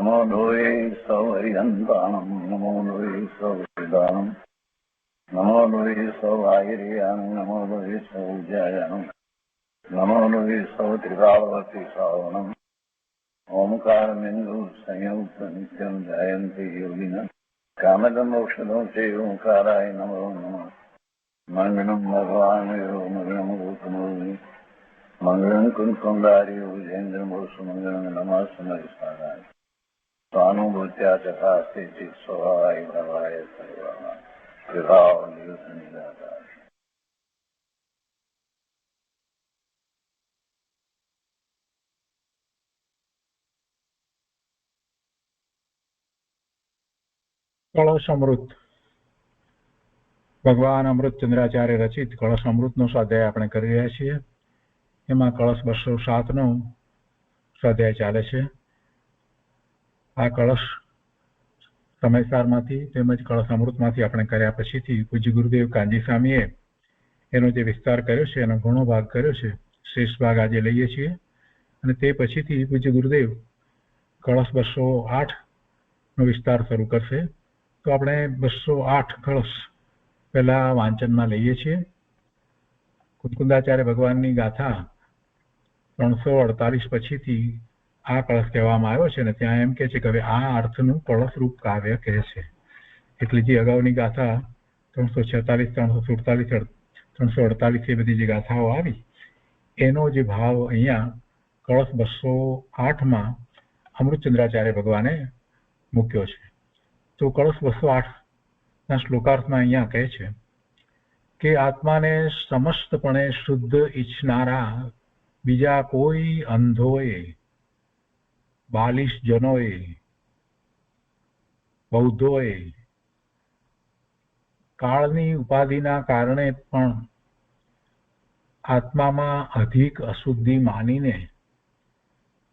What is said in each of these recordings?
नमो लोये सौहरिहन्ताणं नमो लोये सौहृदानं नमो लोये सौवाहिर्यानं नमो लोये सौज्यायानं नमो लोये सौत्रिकावती सावणम् ओंकारमिन्दु संयुक्त नित्यं ध्यायन्ति योगिनः कामदमोक्षदं चैव ओंकाराय नमो नमः मङ्गलं भगवान् यो मङ्गलं गौतमोऽग्नि मङ्गलं कुञ्कुण्डार्यो विजेन्द्रमोसुमङ्गलं नमः समयसाराय स्वानुभूत्या चकास्ते चित् स्वभावाय भवाय सर्वाः विभाव निराकार। कलश अमृत भगवान अमृतचंद्राचार्य रचित कलश अमृतનો સ્વાધ્યાય આપણે કરી રહ્યા છીએ। એમાં કળશ 207નો સ્વાધ્યાય ચાલે છે। આ કળશ સમયસારમાંથી તેમજ કળશ અમૃતમાંથી આપણે કર્યા પછીથી પૂજ્ય ગુરુદેવ કાંજી સ્વામીએ એનો જે વિસ્તાર કર્યો છે એનો ઘણો ભાગ કર્યો છે। શેષ ભાગ આજે લઈએ છીએ અને તે પછીથી પૂજ્ય ગુરુદેવ કળશ 208નો વિસ્તાર શરૂ કરશે। તો આપણે 208 કળશ પહેલા વાંચનમાં લઈએ છીએ। કુંકુંદાચાર્ય ભગવાનની ગાથા 348 પછીથી આ કળશ કહેવામાં આવ્યો છે અને ત્યાં એમ કહે છે કે હવે આ અર્થનું કળશરૂપ કાવ્ય કહે છે। એટલે જે અગાઉની ગાથા 346, 347, 348 એ બધી જે ગાથાઓ આવી એનો જે ભાવ અહીંયા કળશ 208માં અમૃતચંદ્રાચાર્ય ભગવાને મૂક્યો છે। તો કળશ 208ના શ્લોકાર્થમાં અહીંયા કહે છે કે આત્માને સમસ્તપણે શુદ્ધ ઈચ્છનારા બીજા કોઈ અંધોએ, બાલિશ જનોએ, બૌદ્ધોએ કાળની ઉપાધિના કારણે પણ આત્મામાં અધિક અશુદ્ધિ માનીને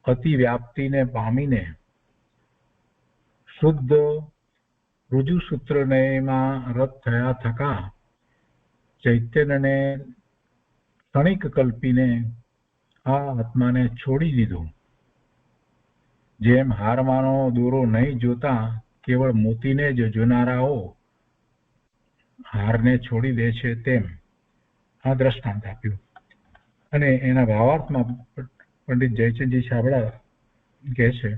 અતિવ્યાપ્તિને પામીને શુદ્ધ રુજુસૂત્રનયમાં રત થયા થકા ચૈતન્યને ક્ષણિક કલ્પીને આ આત્માને છોડી દીધો। જેમ હારમાંનો દોરો નહીં જોતા કેવળ મોતીને જ જોનારાઓ હારને છોડી દે છે તેમ આ દ્રષ્ટાંત આપ્યું। અને એના ભાવાર્થમાં પંડિત જયચંદજી છાબડા કહે છે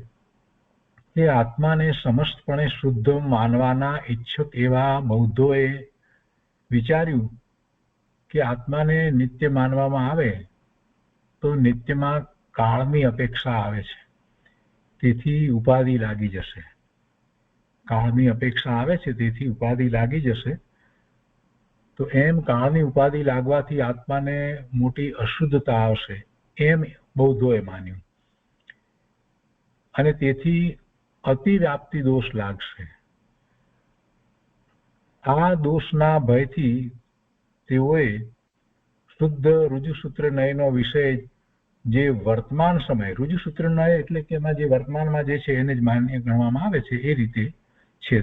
કે આત્માને સમસ્તપણે શુદ્ધ માનવાના ઈચ્છુક એવા બૌદ્ધોએ વિચાર્યું કે આત્માને નિત્ય માનવામાં આવે તો નિત્યમાં કાળની અપેક્ષા આવે છે, તેથી ઉપાધિ લાગી જશે। કાળની અપેક્ષા આવે છે તેથી ઉપાધિ લાગી જશે। તો એમ કાળની ઉપાધિ લાગવાથી આત્માને મોટી અશુદ્ધતા આવશે એમ બૌદ્ધોએ માન્યું અને તેથી અતિવ્યાપ્તિ દોષ લાગશે। આ દોષના ભયથી તેઓએ શુદ્ધ રુજુસૂત્ર નયનો વિષય જે વર્તમાન સમય, રુજુસૂત્ર નય એટલે કે એમાં જે વર્તમાનમાં જે છે એને જ માન્ય ગણવામાં આવે છે એ રીતે છે।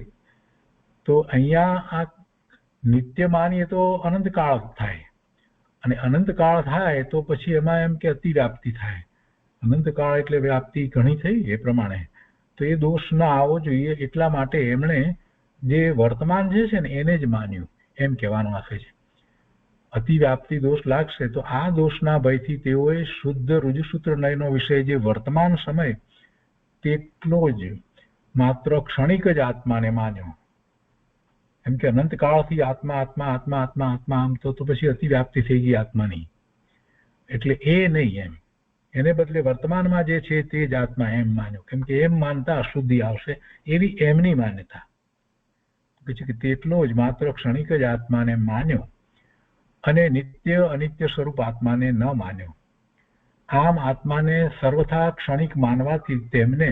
તો અહીંયા આ નિત્ય માનીએ તો અનંતકાળ થાય અને અનંતકાળ થાય તો પછી એમાં એમ કે અતિવ્યાપ્તિ થાય। અનંતકાળ એટલે વ્યાપ્તિ ઘણી થઈ એ પ્રમાણે તો એ દોષ ન આવવો જોઈએ એટલા માટે એમણે જે વર્તમાન જે છે ને એને જ માન્યું એમ કહેવાનો આશય છે। અતિવ્યાપ્તિ દોષ લાગશે તો આ દોષના ભયથી તેઓએ શુદ્ધ રુજુસૂત્ર નયનો વિષય જે વર્તમાન સમય તેટલો જ માત્ર ક્ષણિક જ આત્માને માન્યો। એમ કે અનંતકાળથી આત્મા આત્મા આત્મા આત્મા આત્મા આમ તો પછી અતિવ્યાપ્તિ થઈ ગઈ આત્માની, એટલે એ નહીં એમ એને બદલે વર્તમાનમાં જે છે તે જ આત્મા એમ માન્યો। કેમ કે એમ માનતા અશુદ્ધિ આવશે એવી એમની માન્યતા પછી કે તેટલો જ માત્ર ક્ષણિક જ આત્માને માન્યો અને નિત્ય અનિત્ય સ્વરૂપ આત્માને ન માન્યો। આમ આત્માને સર્વથા ક્ષણિક માનવાથી તેમને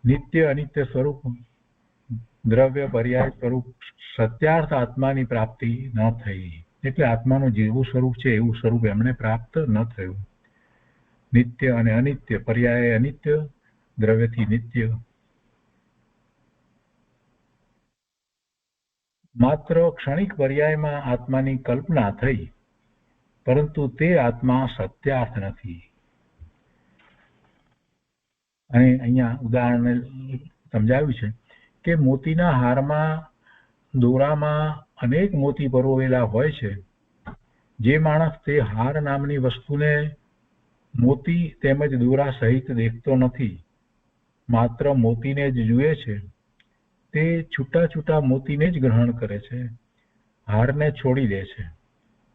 નિત્ય અનિત્ય સ્વરૂપ દ્રવ્ય પર્યાય સ્વરૂપ સત્યાર્થ આત્માની પ્રાપ્તિ ન થઈ। એટલે આત્માનું જેવું સ્વરૂપ છે એવું સ્વરૂપ એમને પ્રાપ્ત ન થયું। નિત્ય અને અનિત્ય, પર્યાય અનિત્ય, દ્રવ્યથી નિત્ય, માત્ર ક્ષણિક પર્યાયમાં આત્માની કલ્પના થઈ પરંતુ તે આત્મા સત્યાર્થ નથી। અને અહીંયા ઉદાહરણ સમજાવ્યું છે કે મોતીના હારમાં દોરામાં અનેક મોતી પરોવેલા હોય છે. જે માણસ તે હાર નામની વસ્તુને મોતી તેમજ દોરા સહિત દેખતો નથી, માત્ર મોતીને જ જુએ છે, તે છૂટા છૂટા મોતીને જ ગ્રહણ કરે છે, હારને છોડી દે છે,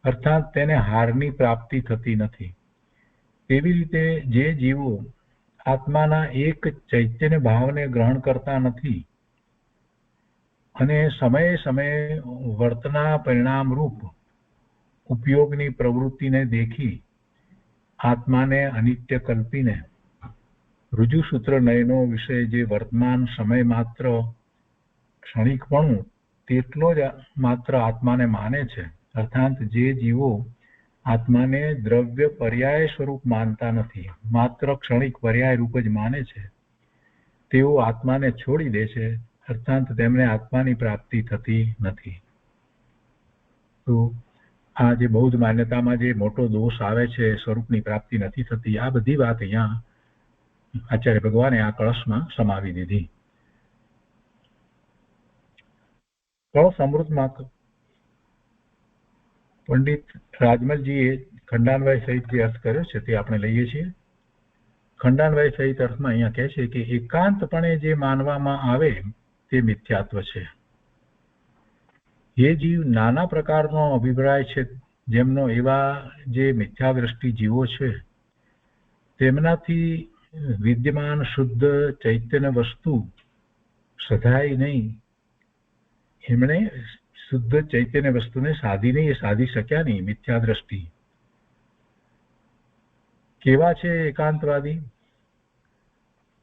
અર્થાત તેને હારની પ્રાપ્તિ થતી નથી. તેવી રીતે જે જીવો આત્માના એક ચૈતન્ય ભાવને ગ્રહણ કરતા નથી અને સમયે સમયે વર્તના પરિણામ રૂપ ઉપયોગની પ્રવૃત્તિને દેખી આત્માને અનિત્ય કલ્પીને ઋજુસૂત્ર નયનો વિષય જે વર્તમાન સમય માત્ર ક્ષણિકપણું તેટલો જ માત્ર આત્માને માને છે, અર્થાત જે જીવો આત્માને દ્રવ્ય પર્યાય સ્વરૂપ માનતા નથી, માત્ર ક્ષણિક પર્યાય રૂપ જ માને છે, તેઓ આત્માને છોડી દે છે, અર્થાત તેમને આત્માની પ્રાપ્તિ થતી નથી. તો આ જે બૌદ્ધ માન્યતામાં જે મોટો દોષ આવે છે, સ્વરૂપની પ્રાપ્તિ નથી થતી, આ બધી વાત અહીંયા આચાર્ય ભગવાને આ કળશમાં સમાવી દીધી. કળશ અમૃતમાં પંડિત રાજમલજીએ ખંડાન્વય સહિત જે અર્થ કર્યો છે તે આપણે લઈએ છીએ. ખંડાન્વય સહિત અર્થમાં અહીંયા કહે છે કે એકાંતપણે જે માનવામાં આવે તે મિથ્યાત્વ છે. એ જીવ નાના પ્રકારનો અભિપ્રાય છે, જેમનો એવા જે મિથ્યા દ્રષ્ટિ જીવો છે તેમનાથી વિદ્યમાન શુદ્ધ ચૈતન્ય વસ્તુ સધાય નહીં. એમણે શુદ્ધ ચૈતન્ય વસ્તુને સાધી નહીં, એ સાધી શક્યા નહીં. મિથ્યા દ્રષ્ટિ કેવા છે એકાંતવાદી?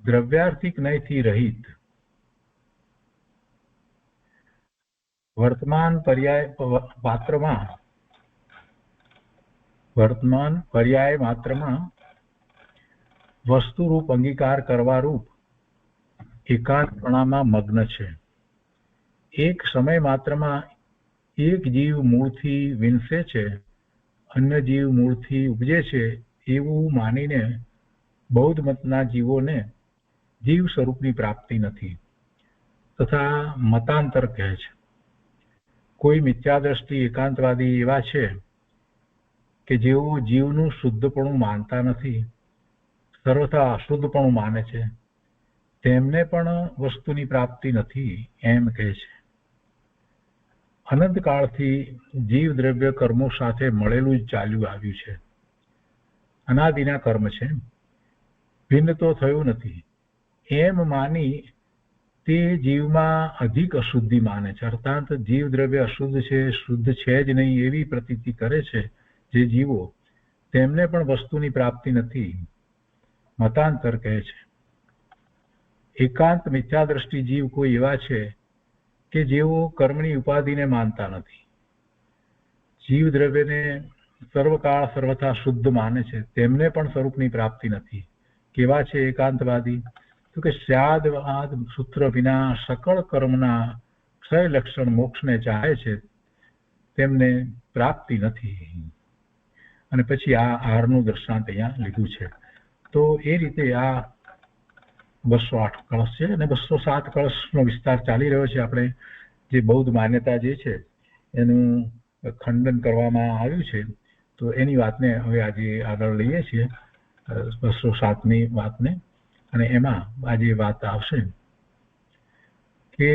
દ્રવ્યાર્થિક નયથી રહિત, વર્તમાન પર્યાય માત્રમાં વસ્તુરૂપ અંગીકાર કરવા રૂપ એકાંતપણામાં મગ્ન છે. એક સમય માત્રમાં એક જીવ મૂળથી વિનસે છે, અન્ય જીવ મૂળથી ઉપજે છે, એવું માનીને બૌદ્ધ મતના જીવોને જીવ સ્વરૂપની પ્રાપ્તિ નથી તથા મતાંતર કહે છે. કોઈ મિથ્યા દ્રષ્ટિ એકાંતવાદી એવા છે કે જેઓ જીવનું શુદ્ધપણું માનતા નથી, સર્વથા અશુદ્ધપણું માને છે, તેમને પણ વસ્તુની પ્રાપ્તિ નથી એમ કહે છે. અનંતકાળથી જીવ દ્રવ્ય કર્મો સાથે મળેલું જ ચાલ્યું આવ્યું છે. અનાદિના કર્મ છે, ભિન્ન તો થયું નથી એમ માની તે જીવમાં અધિક અશુદ્ધિ માને છે, અર્થાત જીવ દ્રવ્ય અશુદ્ધ છે, શુદ્ધ છે જ નહીં એવી પ્રતીતિ કરે છે જે જીવો, તેમને પણ વસ્તુની પ્રાપ્તિ નથી. મતાંતર કહે છે. એકાંત મિથ્યા દ્રષ્ટિ જીવ કોઈ એવા છે કે જેઓ કર્મની ઉપાધિને માનતા નથી, જીવ દ્રવ્યને સર્વકાળ સર્વથા શુદ્ધ માને છે, તેમને પણ સ્વરૂપની પ્રાપ્તિ નથી. કેવા છે એકાંતવાદી? તો કે સ્યાદવાદ સૂત્ર વિના સકળ કર્મના ક્ષય લક્ષણ મોક્ષને ચાહે છે, તેમને પ્રાપ્તિ નથી. અને પછી આ હારનું દ્રષ્ટાંત અહીંયા લીધું છે. તો એ રીતે આ 208 કળશ છે અને 207 કળશનો વિસ્તાર ચાલી રહ્યો છે. આપણે જે બૌદ્ધ માન્યતા જે છે એનું ખંડન કરવામાં આવ્યું છે, તો એની વાતને હવે આજે આગળ લઈએ છીએ, 207ની વાતને. અને એમાં આજે વાત આવશે કે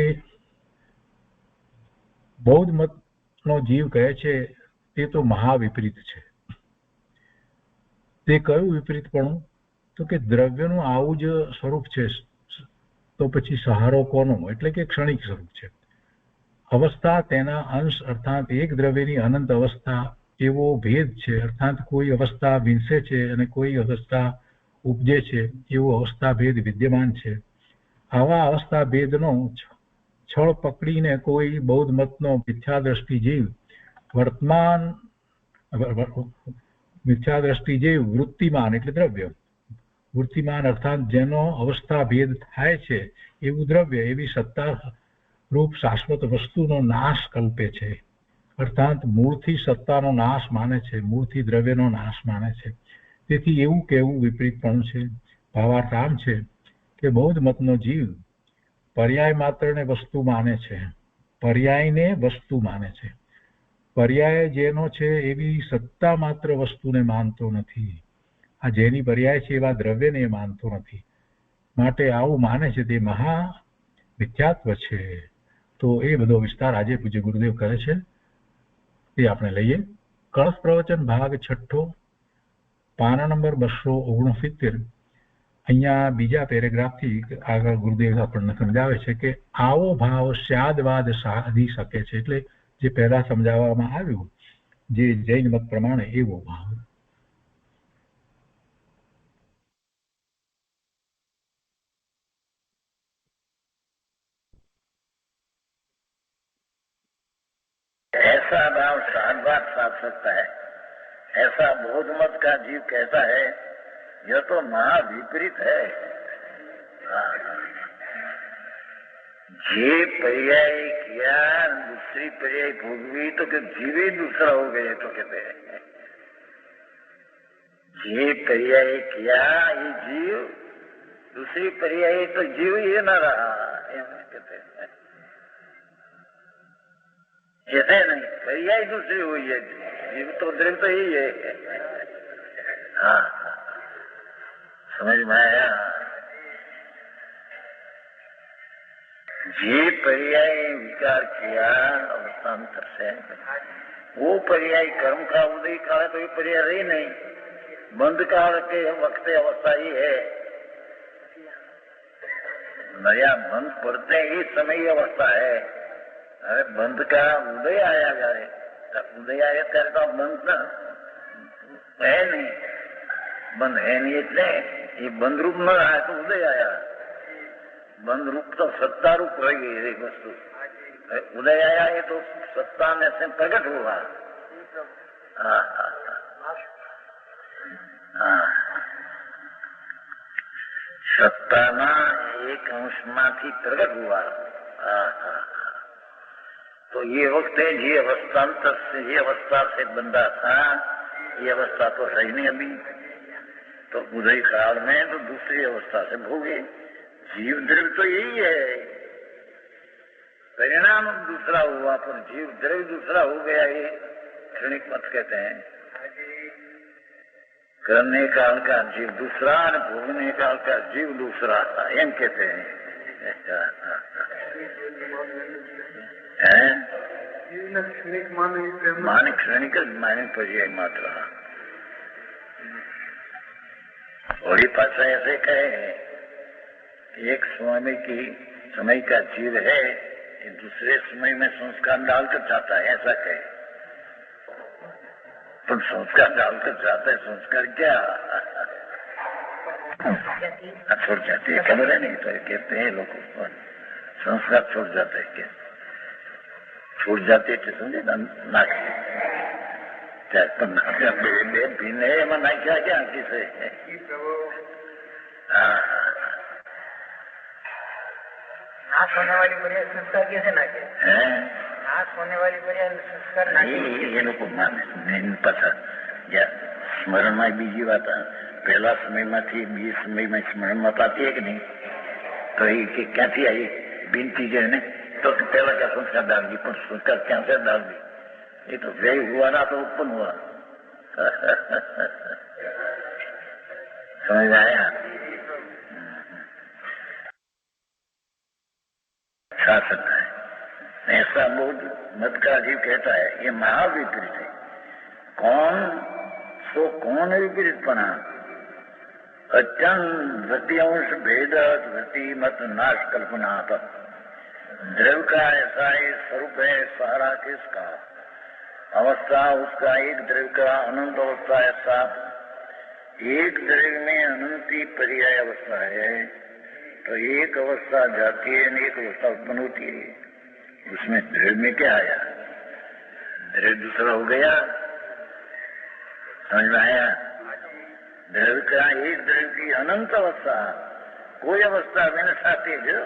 બૌદ્ધ મતનો જીવ કહે છે તે તો મહાવિપરીત છે. તે કયું વિપરીતપણું? તો કે દ્રવ્યનું આવું જ સ્વરૂપ છે, તો પછી સહારો કોનો? એટલે કે ક્ષણિક સ્વરૂપ છે. અવસ્થા તેના અંશ, અર્થાત એક દ્રવ્યની અનંત અવસ્થા એવો ભેદ છે, અર્થાત કોઈ અવસ્થા વિંસે છે અને કોઈ અવસ્થા ઉપજે છે, એવો અવસ્થા ભેદ વિદ્યમાન છે. આવા અવસ્થા ભેદનો છળ પકડીને કોઈ બૌદ્ધ મતનો મિથ્યા દ્રષ્ટિ જીવ વર્તમાન મિથ્યા દ્રષ્ટિ જીવ વૃત્તિમાન એટલે દ્રવ્ય, વૃત્તિમાન અર્થાત જેનો અવસ્થા ભેદ થાય છે એવું દ્રવ્ય, એવી સત્તા રૂપ શાશ્વત વસ્તુનો નાશ કલ્પે છે, અર્થાત મૂળથી સત્તાનો નાશ માને છે, મૂળથી દ્રવ્યનો નાશ માને છે. તેથી એવું કહેવું વિપરીતપણું છે. ભાવાર્થ આમ છે કે બૌદ્ધ મતનો જીવ પર્યાય માત્રને વસ્તુ માને છે, પર્યાયને વસ્તુ માને છે. પર્યાય જેનો છે એવી સત્તા માત્ર વસ્તુને માનતો નથી. આ જેની પર્યાય છે એવા દ્રવ્યને એ માનતો નથી. માટે આવું માને છે તે મહા મિથ્યાત્વ છે. તો એ બધો વિસ્તાર આજે પૂજ્ય ગુરુદેવ કરે છે, તે આપણે લઈએ. કળશ પ્રવચન ભાગ 6, પાના નંબર 269. અહીંયા બીજા પેરેગ્રાફથી આગળ ગુરુદેવ આપણને સમજાવે છે કે આવો ભાવ સ્યાદવાદ સાધી શકે છે. એટલે જે પહેલા સમજાવવામાં આવ્યું જે જૈન મત પ્રમાણે એવો ભાવ. ऐसा भाव साधवाद साध सकता है, ऐसा बौद्ध मत का जीव कहता है, यह तो महाविपरीत है. जे पर्याय किया दूसरी पर्याय भोगवी तो कि जीव ही दूसरा हो गए तो कहते हैं. जे पर्याय किया ये जीव, दूसरी पर्याय तो जीव ही न रहा, कहते हैं. ऐसे नहीं, पर्याय दूसरी हुई है, जीव तो द्रव्य तो ही है. हाँ, समझ में आया. ये पर्याय विचार किया अवस्थांतर से, वो पर्याय कर्म का उदय काल तो ये पर्याय रही नहीं, बंद काल के वक्त अवस्था ही है. नया बंद पड़ते ही समय अवस्था है. अरे बंद का उदय आया जाए, उदय आया ત્યારે તો બંધ है नहीं, बंद है नहीं એટલે ये बंद रूप न रहा तो उदय आया. बंद रूप तो सत्ता रूप रह गई एक वस्तु. उदय आया ये तो सत्ता में से प्रकट हुआ. सत्ताना एक अंशમાંથી प्रकट हुआ. तो ये वक्त है, ये अवस्थांतर से, ये अवस्था से बंधा था, ये अवस्था तो है ही नहीं अभी. तो उदय काल में तो दूसरी अवस्था से भोगे. जीव द्रव्य तो यही है, परिणाम दूसरा हुआ पर जीव द्रव्य दूसरा हो गया. ये क्षणिक मत कहते हैं. करने काल का जीव दूसरा और भोगने काल का जीव दूसरा, एम कहते हैं. माने क्षणिक माने पर्याय मात्रा. बड़ी भाषा ऐसे कहे, एक समय का जीव है, दूसरे समय में संस्कार डालकर जाता है, ऐसा कहे. तो संस्कार डालकर जाता है, संस्कार क्या छोड़ जाते है, खबर है नहीं. तो कहते हैं लोग संस्कार छोड़ जाते है. क्या छोड़ जाते એટલે સમજે નાખી ત્યારે પણ બે ભીને એમાં નાખ્યા ક્યાં કિસે. नाश होने वाली पर्याय संस्कार कैसे नाखे? नाश होने वाली पर्याय संस्कार नाखे. ये लोग माने पाછા સ્મરણમાં બીજી વાત, પહેલા સમયમાંથી બીજા સમયમાં સ્મરણમાં પાતી है कि नहीं, तो ये ક્યાંથી આવી બિનતી છે ને, तो पहला क्या संस्कार डाल दी, पर संस्कार क्या से डाल दी. ये तो व्यय हुआ ना तो उत्पन्न हुआ. समझ आया. छा सकता है ऐसा बौद्ध मत का जीव कहता है, ये महाविपरीत है. कौन विपरीतपना? अत्यंत वृत्तियांश भेद वृत्ति मत नाश कल्पना पर. द्रव्य का ऐसा ही स्वरूप है, सारा किसका अवस्था उसका, एक द्रव्य का अनंत अवस्था ऐसा. एक द्रव्य में अनंती पर्याय अवस्था है, तो एक अवस्था जाती है और एक अवस्था उत्पन्न होती है. उसमें द्रव्य में क्या आया? द्रव्य दूसरा हो गया. समझ में आया? द्रव्य का एक द्रव्य की अनंत अवस्था, कोई अवस्था मैंने साथी जो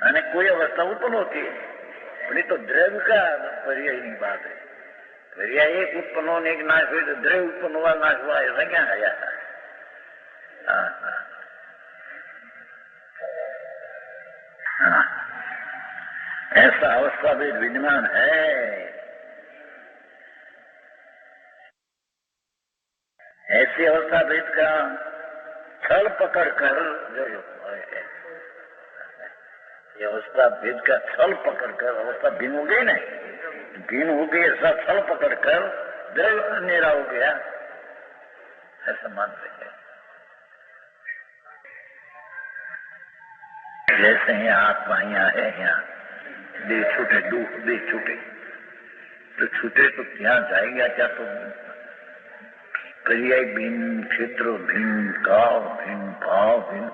અને કોઈ અવસ્થા ઉત્પન્ન હોતી है. પણ એ તો દ્રવ્ય का पर्याय की बात है. पर्याय एक उत्पन्न होने एक नाश हुई तो द्रव्य उत्पन्न हुआ नाश हुआ, ऐसा क्या आया? हाँ, ऐसा अवस्था भेद विद्यमान है। ऐसी अवस्था भेद का छल पकड़ कर जो ये अवस्था भेद का छल पकड़ कर अवस्था भिन्न हो गई नहीं, भिन्न हो गई, ऐसा छल पकड़ कर द्रव्य अंधेरा हो गया, ऐसा मानते हैं। जैसे ही आत्मा यहाँ है, यहाँ देह छूटे, देह छूटे तो छूटे तो क्या जाएगा क्या? तो पर्याय भिन्न, क्षेत्र भिन्न, काल भिन्न, भाव भिन्न।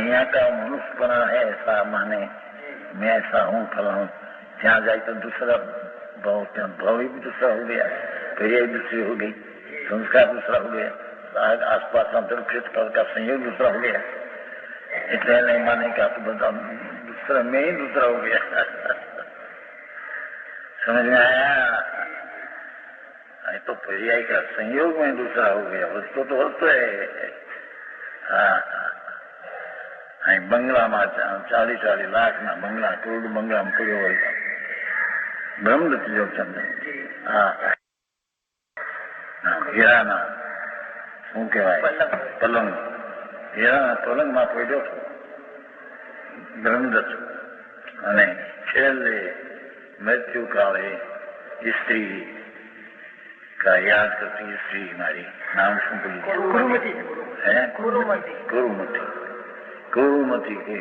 यहाँ का मनुष्यपना है ऐसा माने मैं ऐसा हूँ फला हूँ, जहाँ जाए तो दूसरा भाव, क्या भाव भी दूसरा हो गया, पर्याय दूसरी हो गई, संस्कार दूसरा हो गया, आसपास अंतर क्षेत्र का संयोग दूसरा हो गया। इसलिए नहीं माने का तो बता दूसरा में ही दूसरा हो गया। समझ में आया? तो पर्याय का संयोग में दूसरा हो गया, वस्तु तो वस्तु है। हाँ, बंगला में 40 लाख ना बंगला, करोड़ बंगला में करो ब्रह्मदत्त जो चंद्र। हाँ, हीराना શું કહેવાય? પલંગ. હીરાના પલંગમાં પડ્યો હતો બ્રહ્મદત્ત, અને છેલ્લે મૃત્યુ કાળે સ્ત્રી का याद करती स्त्री मारी, नाम શું ભૂલી ગયા? कुरुमती के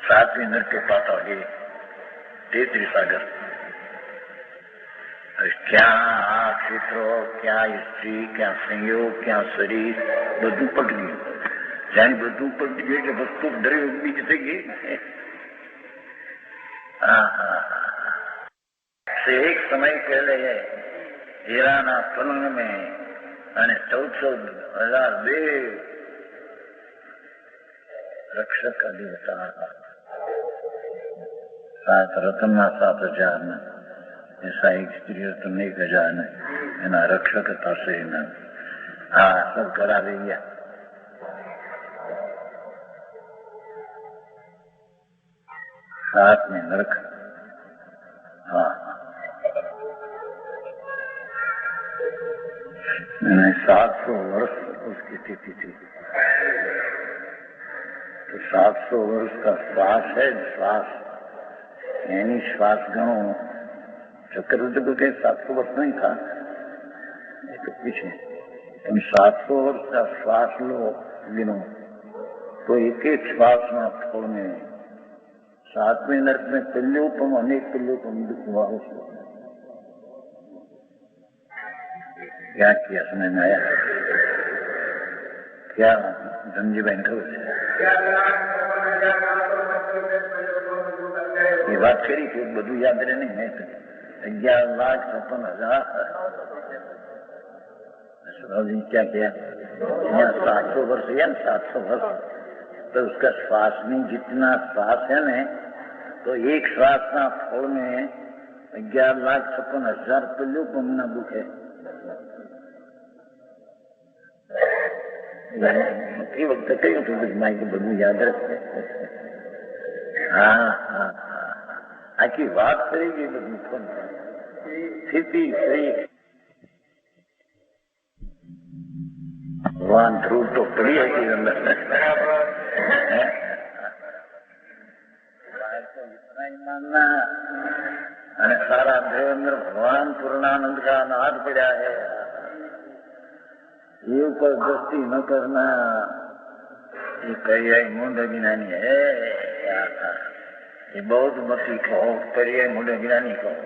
7वीं नृत्य पाता ये 33 सागर। क्या क्षेत्र, क्या स्त्री, क्या संयोग, क्या शरीर, બધું પડી ગયું। જાણે બધું પડી ગયું એટલે વસ્તુ દ્રવ્ય બીજ થઈ ગઈ। एक समय पहले हीराना पलंग में 14,000 देव रक्षक का देवता, 7 रत्न 7,000 ने ऐसा एक स्त्री रत्न 1,000 ने एना रक्षक था से। हाँ, सब करा दे गया। साथ में नरक। हाँ, 700 वर्ष उसकी तिथि थी। तो 700 वर्ष का श्वास है, श्वास यानी श्वास गणों। चक्रवर्ती को कहीं 700 वर्ष नहीं था, ये तो पीछे। तुम 700 वर्ष का श्वास लो गिनो तो एक एक श्वास में फल में 7वें नरक में तुल्योपम अनेक तुल्योपम दुख हुआ। क्या किया समझ में आया? क्या धनजी बहन करो ये बात करी थी, બધું યાદ રહે નહીં। मैं 11,56,000 जी क्या किया? 700 वर्ष या 700 वर्ष तो उसका श्वास में जितना श्वास है न, तो एक श्वास ना फल में 11,56,000 तुल्योपम ना दुख है। એ વખતે કયું હતું માહિતી બધું યાદ રહેશે। હા, આખી વાત કરી ગઈ બધું સ્થિતિ શ્રી ભગવાન ધ્રુવ તો પડી હતી અંદર। અને સારા દેવ અંદર ભગવાન પૂર્ણાનંદ का नाद पड़ा है। ये ऊपर दृष्टि न करना, ये पर्याय मूढ़ ज्ञानी है। ये बहुत मती कहो, पर्याय मूढ़ ज्ञानी कहो।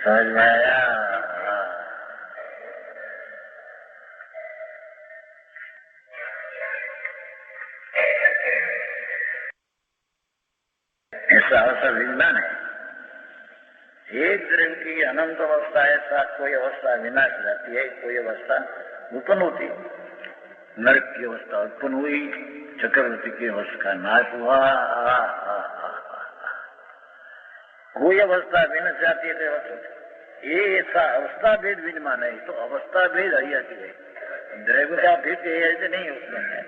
समझ में आया? ऐसा अवसर विज्ञान है। एक द्रव्य की अनंत अवस्था ऐसा कोई अवस्था विनाश जाती है, कोई अवस्था उत्पन्न होती। नरक की अवस्था उत्पन्न हुई, चक्रवर्ती की अवस्था नाश हुआ। कोई अवस्था विनाश जाती है तो ये ऐसा अवस्था भेद विद्यमान है। तो अवस्था भेद हरियाती है, द्रव्य का भी ऐसे नहीं उसमें है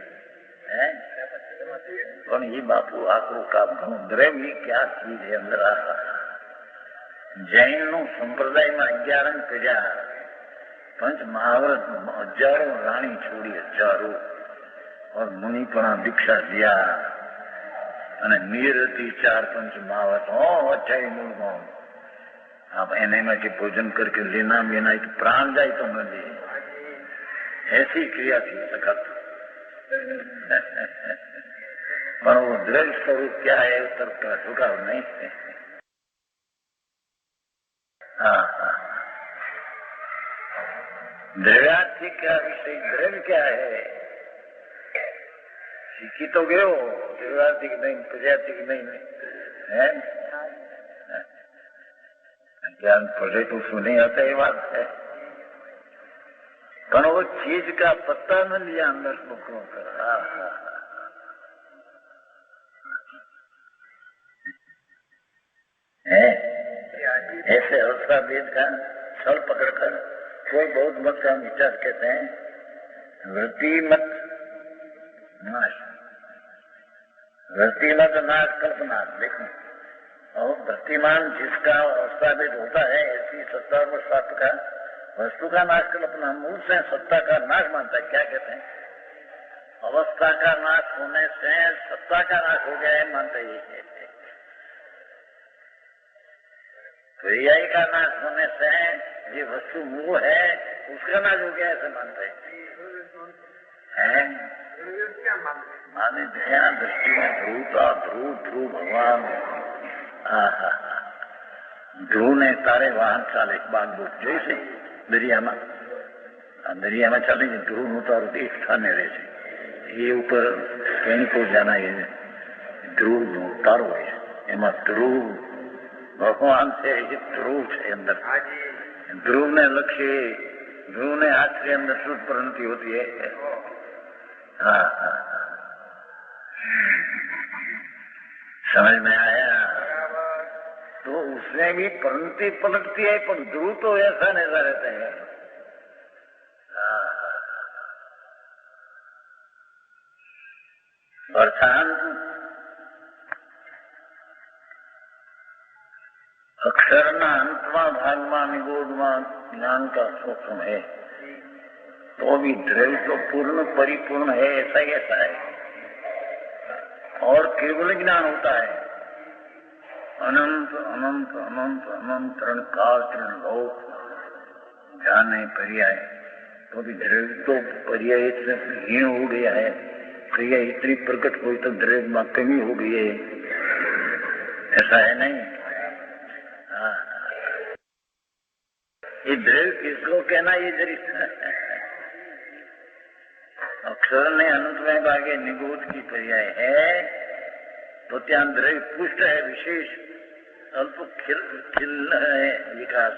પણ એ બાપુ આકરું કામ ઘણું દ્રવ્ય क्या चीज है अंदर जैन नु संप्रदाय में 11 કર્યા पंच महाव्रत हजारों रानी छोड़ी हजारों और मुनिपणा दीक्षा दिया અને નિરતિ 4 पंच महाव्रत हो अठाई मूल में आप एने में के भोजन करके लेना लेना एक प्राण जाए तो न दे ऐसी क्रिया थी सखत पर वो द्रव्य स्वरूप क्या है उस तरफ का झुकाव नहीं है। द्रव्यार्थी क्या विषय द्रव्य क्या है सीखी तो गयो द्रव्यार्थी की नहीं प्रजाति की नहीं है ज्ञान पढ़े तो सुने आता ये बात है पर वो चीज का पत्ता न लिया अंदर मुखों का। ऐसे अवस्था वेद का छल पकड़कर कोई बहुत मत का विचार कहते हैं वृत्ति मत नाश वृत्ति मत नाश कल्पना देखो और वृत्तिमान जिसका अवस्था वेद होता है ऐसी सत्ता और सत्य का वस्तु का नाश कल्पना मूल से सत्ता का नाश मानता है। क्या कहते हैं अवस्था का नाश होने से सत्ता का नाश हो गया है मानते ही क्रियाई का नाश होने से ये वस्तु मूल है उसका नाश हो गया ऐसे मानते हैं माने ध्यान दृष्टि में ध्रुवता ध्रुव ध्रुव भगवान ध्रुव ने तारे वाहन चाले बागबोट जैसे दरिया में चाले ध्रुव નું તારું એક સ્થાને રહે છે એ ઉપર કઈ કોઈ જાના એ ધ્રુવ નું તારો હોય એમાં ધ્રુવ भगवान से ध्रुव है अंदर ध्रुव ने लक्ष्य ध्रुव ने हाथ के अंदर शुद्ध प्रणति होती है। समझ में आया तो उसमें भी प्रणति पलटती है पर ध्रुव तो ऐसा नजर रहता है। अर्थात अक्षर ना अंतमा भागमा निगोधमा ज्ञान का सूक्ष्म है तो भी द्रव्य तो पूर्ण परिपूर्ण है ऐसा ही ऐसा है और केवल ज्ञान होता है अनंत अनंत अनंत अनंत तरण काल तरण लोक ज्ञान है पर्याय तो भी द्रव्य तो पर्याय इतने हीन हो गया है क्रिया इतनी प्रकट हुई तो द्रव्य में कमी हो गई है ऐसा है नहीं। ये द्रव्य किसको कहना ये जरी अक्षर ने अनंत में भागे निगोध की पर्याय है तो त्या द्रव्य पुष्ट है विशेष अल्प खिल है विकास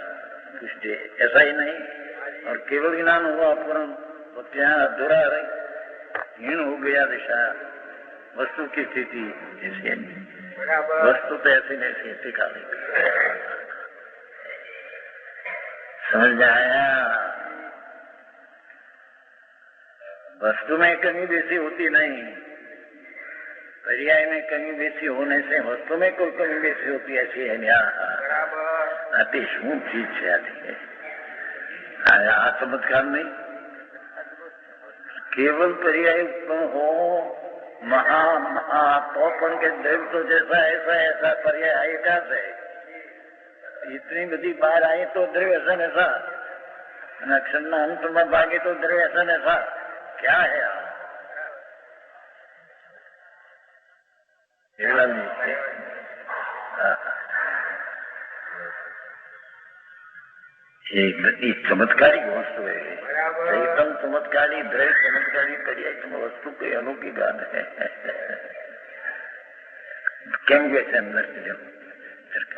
पुष्ट ऐसा ही नहीं और केवल ज्ञान हुआ पूर्ण तो त्या अधूरा हीन हो गया दिशा वस्तु की स्थिति ऐसी वस्तु तो ऐसी नहीं स्थिति का समझ में आया। वस्तु में कमी बेसी होती नहीं पर्याय में कमी बेसी होने से वस्तु में कोई कमी बेसी होती ऐसी है अति શું चीज છે આ चमत्कार नहीं केवल पर्याय उत्पन्न हो महा महा तो पण के द्रव्य तो जैसा ऐसा ऐसा पर्याय आएगा से इतनी बड़ी बार आई तो द्रव्य ऐसा ऐसा अक्षर ना अंत में भागे तो द्रव्य ऐसा ऐसा क्या है ये चमत्कारी वस्तु है एकदम चमत्कारी द्रव्य चमत्कारी पर्याय वस्तु के अनोखी गान है केम कैसे अंदर से जब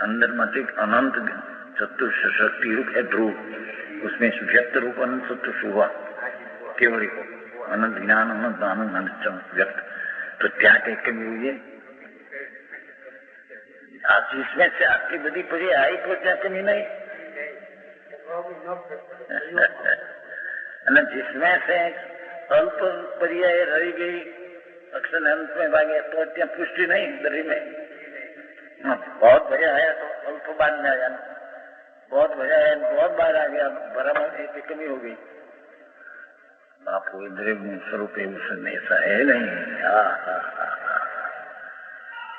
अंदर मत अनंत चतुर्थ शक्ति रूप है ध्रुव उसमें व्यक्त रूप अनंत चतुर्थ हुआ केवल को अनंत ज्ञान अनंत आनंद अनंत व्यक्त तो त्या कहीं कमी हुई है आज इसमें से आपकी बड़ी पड़ी आई तो क्या कमी नहीं અને जिसमें से अल्प पर्याय रही गई अक्षर अंत में भागे तो त्या पुष्टि नहीं दरी में। बहुत भया है तो अल्प बार में आया, बहुत भया है बहुत बार आ गया, बराबर एक कमी हो गई। बापू द्रव्य स्वरूप उसमें ऐसा है नहीं।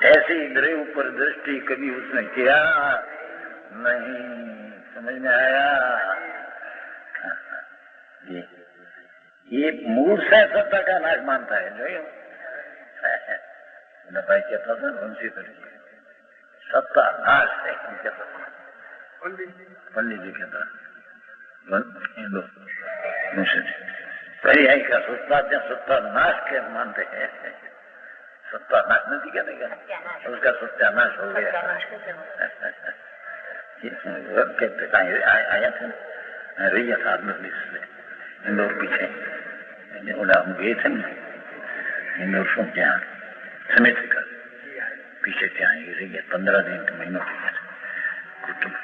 ऐसी द्रव्य पर दृष्टि कभी उसने किया नहीं। समझ में आया? ये मूल से सत्ता का नाश मानता है। जो भाई कहता था उनसे सत्ता नाश है कहता था, पंडित जी कहता पर्याय का सत्ता नाश के मानते हैं। सत्ता नाश नहीं कहते क्या, उसका सत्यानाश हो गया। कहते आया था रही था इंदौर पीछे हम गए थे ना इंदौर से ત્યાં समय का पीछे ત્યાં रही 15 दिन का महीनों कुटुंब।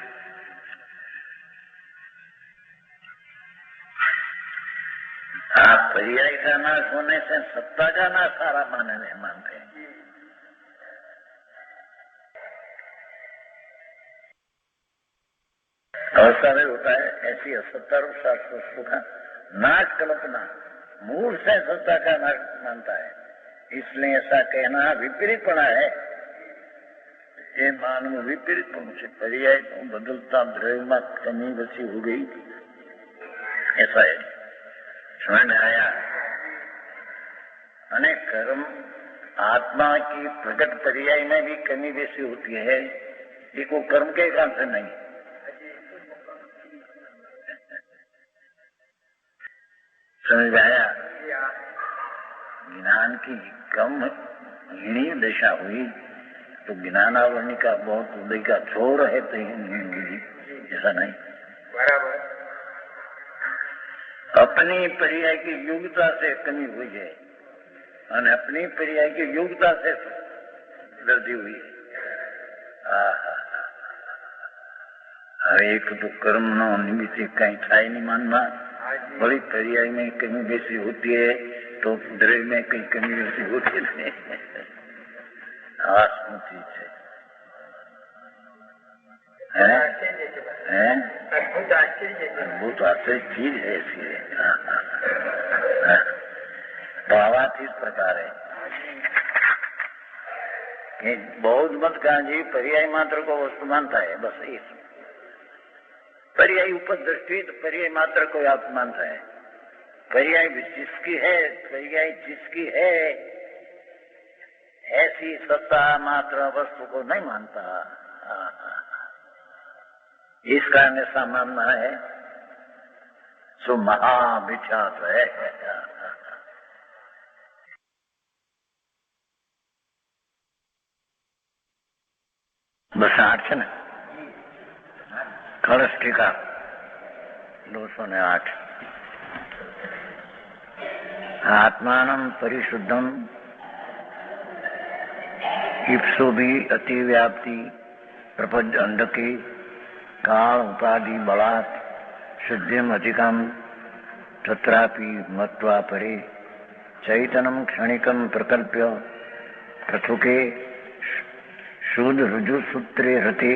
आप पर्याय का नाश होने से सत्ता का नाश सारा मानते हैं। अवस्था में होता है ऐसी असत्ता रूप शास्त्र वस्तु का नाश कल्पना मूल से सत्ता का नाश मानता है। इसलिए ऐसा कहना विपरीतपना है। ये मानव विपरीतपन से पर्याय तो बदलता द्रव्य में कमी बची हो गई, ऐसा है। समझ में आया? अनेक कर्म आत्मा की प्रकट पर्याय में भी कमी बेसी होती है, ये को कर्म के काम से नहीं। समझ में आया? ज्ञान की कम हीणी दशा हुई तो ज्ञानावरणी का बहुत उदय का छोर है तो हुई, ऐसा नहीं। बराबर। अपनी पर्याय की योग्यता से कमी हुई है और अपनी पर्याय की योग्यता से वृद्धि हुई है। एक तो कर्म नो निमित्त कहीं थाई नहीं मानना, बड़ी पर्याय में कमी बेसी होती है तो द्रव्य में कहीं कमी बेसी होती नहीं। आत्म चीज है, अद्भुत आश्चर्य चीज है ऐसी है। भावार्थ इस प्रकार है कि बौद्ध मत का जी पर्याय मात्र को वस्तु मानता है, बस इस पर्याय ऊपर दृष्टि तो पर्याय मात्र को आप मानता है। पर्याय जिसकी है, पर्याय जिसकी है ऐसी सत्ता मात्र वस्तु को नहीं मानता। इस कारण ऐसा मानना है सो महाविख्यात है। बस 8 है ना कलश टीका 208। आत्मानं परिशुद्धम इप्सो भी अतिव्याप्ति प्रपंच अंधके काल उपाधि बलात् शुद्धिम अधिकम तत्रापि मत्वा परे चैतन्यम क्षणिकम प्रकल्प्य पृथुके शुद्ध रुजु सूत्रे रते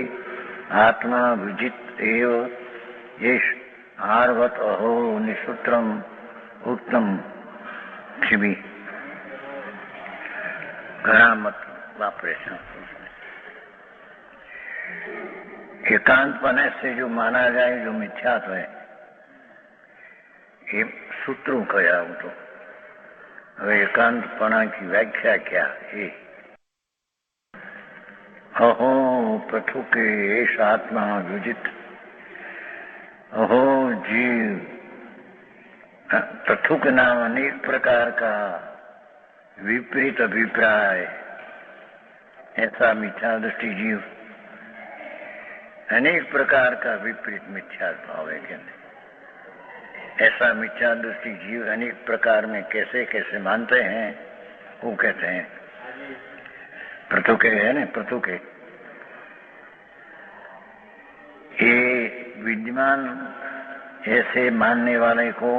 आत्मा विजित एव येष आर्वत अहो निसूत्रम उत्तम क्षिबी। घना मत वापरे। एकांतपने से जो माना जाए जो मिथ्यात्व है ये सूत्रों कया हूं तो હવે एकांतपना की व्याख्या क्या है? अहो पृथुके एष आत्मा विजित। अहो जीव पृथुक नाम अनेक प्रकार का विपरीत अभिप्राय ऐसा मिथ्या दृष्टि जीव अनेक प्रकार का विपरीत मिथ्या भाव है क्या? ऐसा मिथ्या दृष्टि जीव अनेक प्रकार में कैसे कैसे मानते हैं वो कहते हैं पृथुके है ना। पृथुके ये विद्यमान ऐसे मानने वाले को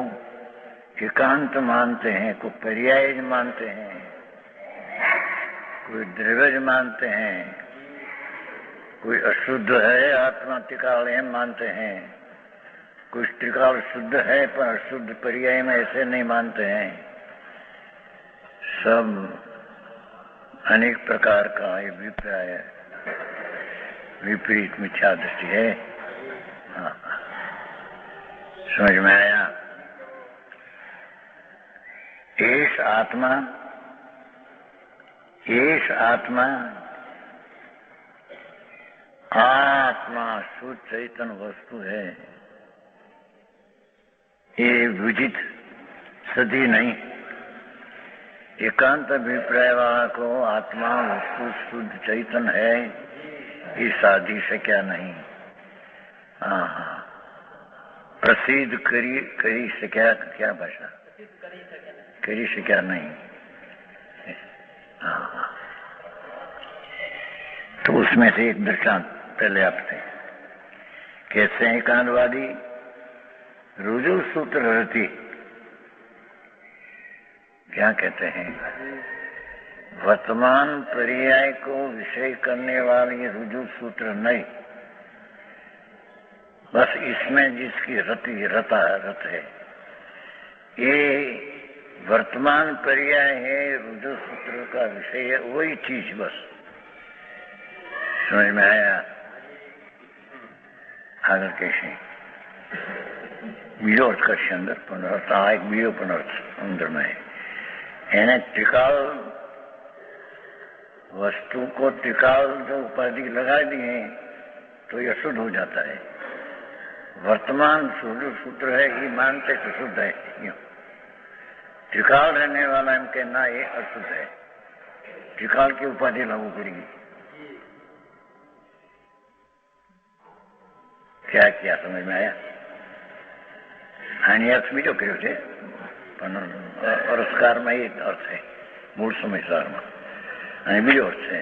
एकांत मानते हैं, कोई पर्याय मानते हैं, कोई द्रव्य मानते हैं, कोई अशुद्ध है आत्मा त्रिकाल है मानते हैं, कुछ त्रिकाल शुद्ध है पर अशुद्ध पर्याय में ऐसे नहीं मानते हैं। सब अनेक प्रकार का ये अभिप्राय विपरीत मिथ्या दृष्टि है। हाँ, समझ में आया? एष आत्मा आत्मा शुद्ध चैतन्य वस्तु है, ये विजित सदी नहीं। एकांत अभिप्राय वाला को आत्मा वस्तु शुद्ध चैतन्य है ये साधी से क्या नहीं। हाँ, प्रसिद्ध करी से क्या भाषा करी से क्या नहीं। हाँ, तो उसमें से एक दृष्टांत पहले आपसे कैसे हैं एकांतवादी रुजु सूत्र रति क्या कहते हैं? वर्तमान पर्याय को विषय करने वाले रुजु सूत्र नहीं, बस इसमें जिसकी रत है ये वर्तमान पर्याय है, रुजु सूत्र का विषय है, वही चीज बस। समझ में आया? आगे कैसे બીજો અર્થ કરશે અંદર, પણ અર્થ આ એક બીજો પણ અર્થ અંદરમાં है। એને त्रिकाल वस्तु को त्रिकाल जो उपाधि लगा दिए तो यह शुद्ध हो जाता है। वर्तमान शुद्ध सूत्र है ये मानते तो शुद्ध है, यूं त्रिकाल रहने वाला हम कहना ये अशुद्ध है, त्रिकाल की उपाधि लागू करेगी। क्या किया समझ में आया? आणि अर्थ बीजो કર્યો છે પણ અરસકારમાં એક અર્થ છે મૂળ સમયસારમાં, અને બીજો અર્થ છે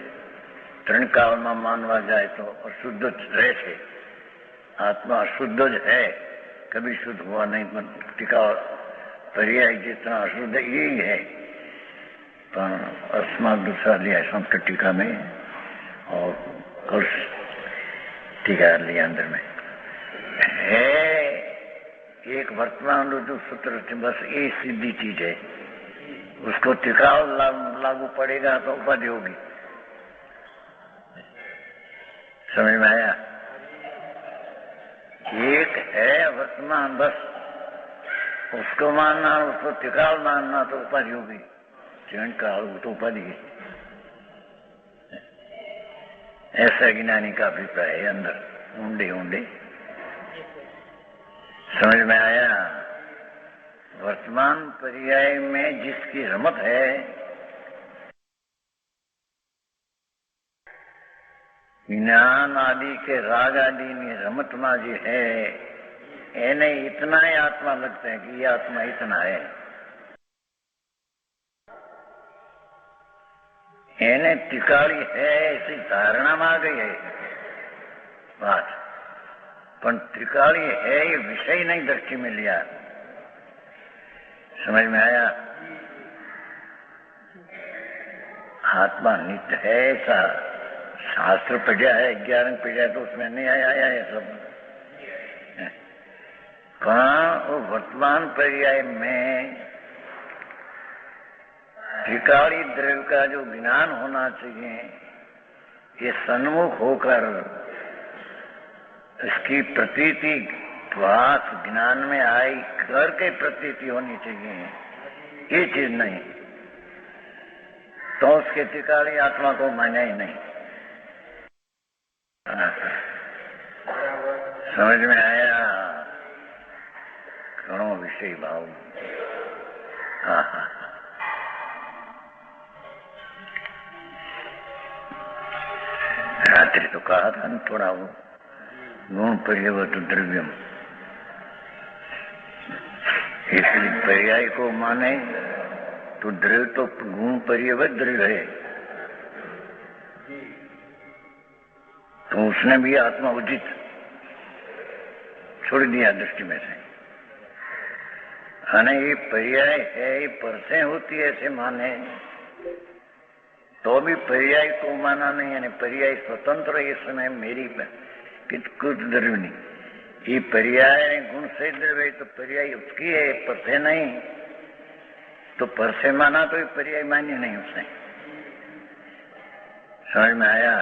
ત્રણ કાળમાં માનવા જાય તો અશુદ્ધ જ રહે છે, आत्मा अशुद्ध ज है, कभी शुद्ध हुआ नहीं, पर टीका पर्याय जितना अशुद्ध यही है। पर अस्मात दूसरा लिया संस्कृत टीका में और कल टीका लिया अंदर में है एक वर्तमान रुजु सूत्र, बस ये सीधी चीज है, उसको टिकाव लागू पड़ेगा तो उपाधि होगी। समझ में आया? एक है वर्तमान, बस उसको मानना, उसको टिकाव मानना तो उपाधि होगी। क्षण काल तो उपाधि है, ऐसा ज्ञानी का अभिप्राय है अंदर ऊंडे ऊंडे। समझ में आया? वर्तमान पर्याय में जिसकी रमत है ज्ञान आदि के राग आदि में रमत में जो है एने इतना ही आत्मा लगता है कि ये आत्मा इतना है, एने टिकाली है ऐसी धारणा में आ गई है बात, पर त्रिकाली है ये विषय नहीं दृष्टि में लिया। समझ में आया? आत्मा नित्य है ऐसा शास्त्र पढ़ा है, 11 पढ़ा है तो उसमें नहीं आया ये सब। कहाँ वो वर्तमान पर्याय में त्रिकाली द्रव्य का जो ज्ञान होना चाहिए ये सन्मुख होकर इसकी प्रतीति भास ज्ञान में आई करके प्रतीति होनी चाहिए, ये चीज नहीं तो उसके त्रिकाली आत्मा को माना ही नहीं। समझ में आया? घणो विषय भाव। रात्रि तो कहा था न थोड़ा वो गुण पर्यवत द्रव्यम, इसलिए पर्याय को माने तो द्रव्य तो गुण पर्यवत द्रव्य है, तो उसने भी आत्मा उचित छोड़ दिया दृष्टि में से। અને ये पर्याय है, ये परसे होती है ऐसे माने तो भी पर्याय को माना नहीं, यानी पर्याय स्वतंत्र है। इसमें मेरी कुछ द्रव्य नहीं, ये पर्याय गुण से द्रव्य तो पर्याय उसकी है, परसे नहीं। तो परसे माना तो ये पर्याय मान्य नहीं उसने। समझ में आया?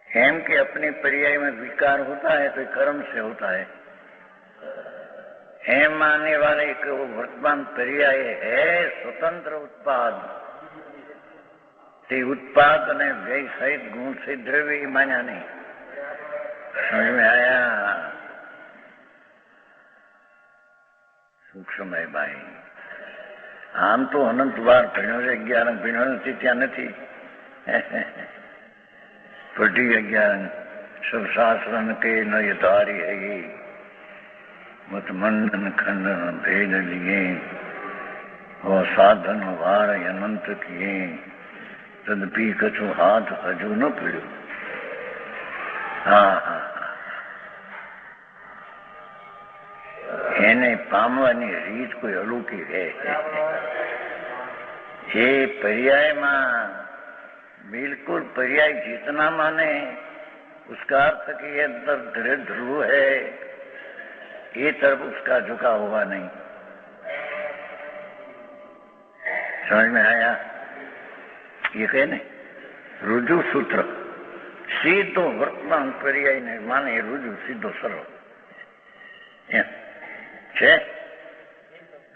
हेम के अपने पर्याय में विकार होता है तो कर्म से होता है। हेम मानने वाले को वर्तमान पर्याय है स्वतंत्र उत्पाद, ते उत्पाद ने व्यय सहित गुण से द्रव्य मान्या नहीं। समझ में आया? सूक्ष्म है भाई। आम तो अनंत बार भीणो से 11 भीणो નથી ત્યાં નથી पढ़ी 11 सब शास्त्रन के न यथारी है मत मंडन खंडन भेद लिए और साधन वार अनंत किए तदपि कछु हाथ हजू न पीड़ो। हाँ हाँ એને પામવાની રીત કોઈ અલૌકિક है। ये पर्याय में बिल्कुल पर्याय जितना माने उसका अर्थ कि ये दृढ़ ध्रुव है, ये तरफ उसका झुका हुआ नहीं। समझ में आया? ये कहे न रुजु सूत्र सीधो वर्तमान पर्याय ने माने रुजु सीधो सरल છે।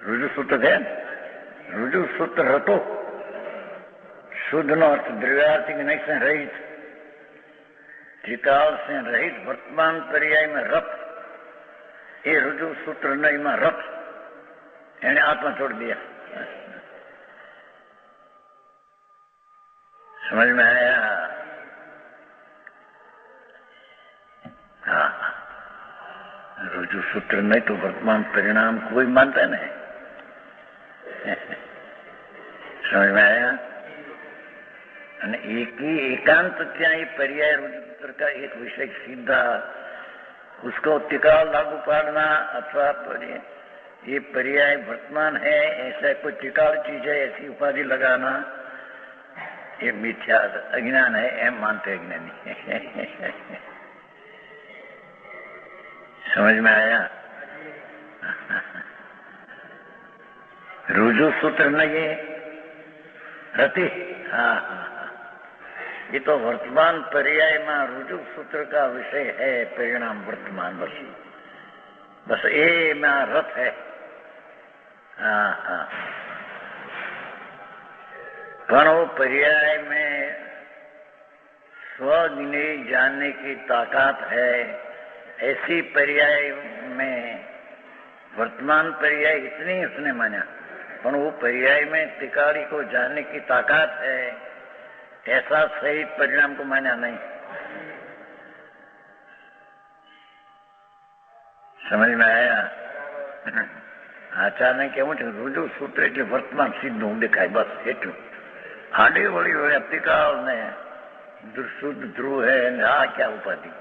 रुजु सूत्र है, रुजु सूत्र હતો शुद्ध નો अर्थ द्रव्यार्थिक नहीं से रहित, त्रिकाल से रहित वर्तमान पर्याय में रप, ये रुजु सूत्र नहीं में रप એને आत्मा छोड़ दिया। समझ में आया? हाँ, रुजु सूत्र नहीं तो वर्तमान परिणाम कोई मानता नहीं। समझ में आया? एक ही एकांत क्या ये पर्याय रुजु सूत्र का एक विषय सीधा उसको टिकाव लागू पाड़ना अथवा ये पर्याय वर्तमान है ऐसा कोई टिकाव चीज है ऐसी उपाधि लगाना ये मिथ्या अज्ञान है, एम मानते अज्ञानी। समझ में आया? रुजु सूत्र नहीं रति। हाँ ये तो वर्तमान पर्याय में रुजु सूत्र का विषय है परिणाम वर्तमान बस ये में रथ है। हाँ हाँ पर वो पर्याय में स्वज्ञ जानने की ताकत है, ऐसी पर्याय में वर्तमान पर्याय इतनी उसने माना, पर वो पर्याय में तिकारी को जानने की ताकत है ऐसा सही परिणाम को माना नहीं। समझ में आया? आचार्य केवू रुजु सूत्र એટલે વર્તમાન સીધું દેખાય બસ એટલું। आडे वળી व्यक्तिकाल ने शुद्ध ध्रुव है आ क्या उपाधि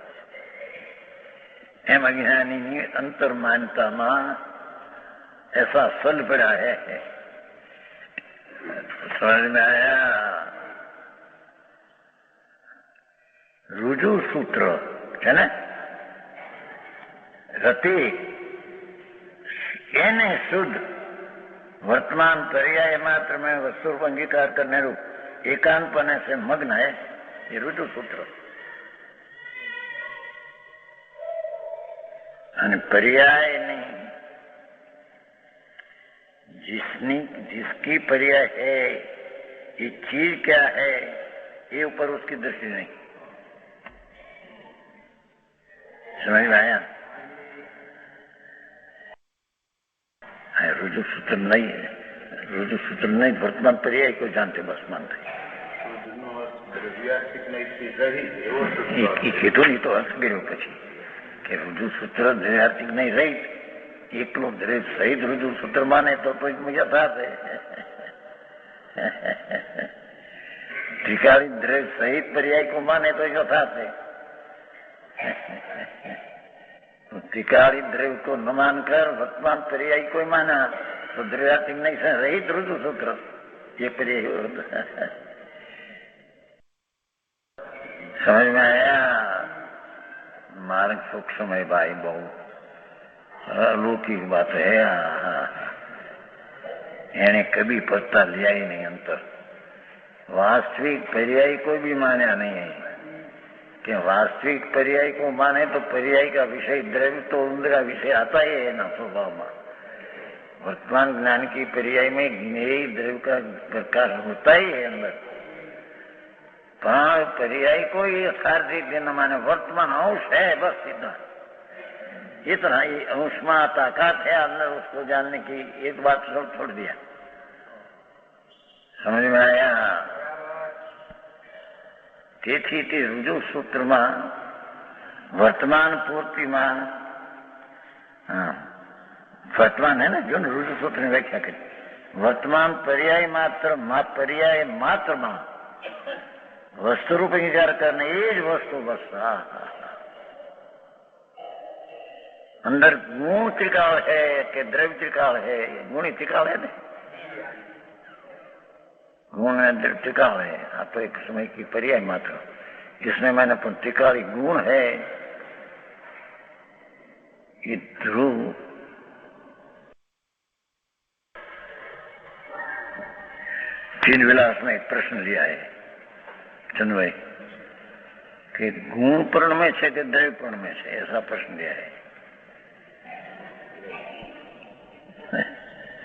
एम अज्ञानी अंतर मान्यता में ऐसा सल पड़ा है। समझ में आया? रुजु सूत्र है ना रति એને शुद्ध वर्तमान पर्याय मात्र में वस्तु अंगीकार करने रूप एकांतपने से मग्न है ये रुजु सूत्र। पर्याय नहीं जिसकी पर्याय है ये चीज क्या है ये ऊपर उसकी दृष्टि नहीं। समझ में आया? रुजु सूत्र नहीं है, रुजु सूत्र नहीं वर्तमान पर्याय को जानते बस मानते કીધું નહીં તો અર્થ કર્યો પછી કે रुजु सूत्र દ્રવ્યાર્થિક नहीं रही એકલો દ્રવ્ય સહિત रुजु सूत्र माने तो यथाર્થ है। त्रिकाली द्रव्य सहित पर्याय को माने तो यथार्थ है। त्रिकाली द्रव्य को न मानकर वर्तमान पर्याय को माना तो द्रव्यात्मिक नहीं से रहित रुजु सूत्र ये पर्याय समझ में आया। मार्ग सूक्ष्म है भाई, बहुत अलौकिक बात है। એને कभी पता लिया ही नहीं अंतर। वास्तविक पर्याय को भी माना नहीं है कि वास्तविक पर्याय को माने तो पर्याय का विषय द्रव्य तो उनका विषय आता ही है ना स्वभाव में। वर्तमान ज्ञान की पर्याय में ज्ञेय द्रव्य का प्रकाश होता ही है अंदर, पर पर्याय को ये सार्थिक देना माने वर्तमान अंश है बस सीधा इतना ही अंश में ताकत है अंदर उसको जानने की। एक बात सब छोड़ दिया, समझ में आया। તેથી તે રુજુ સૂત્રમાં વર્તમાન પૂર્તિમાં वर्तमान है ना जो रुजु सूत्र ने व्याख्या करी, वर्तमान पर्याय मात्र में वस्तु रूप विचार करने ये ज वस्तु बस। अंदर गुण त्रिकाल है कि द्रव्य त्रिकाल है? गुणी त्रिकाल है ना, गुण द्रव्य त्रिकाल है। हाँ तो एक समय की पर्याय मात्र, इसमें मैंने अपन त्रिकाली गुण है। ये ध्रुव तीन विलास में एक प्रश्न लिया है चंद भाई कि गुण पर्ण में से कि द्रव्य पर्ण में से, ऐसा प्रश्न लिया है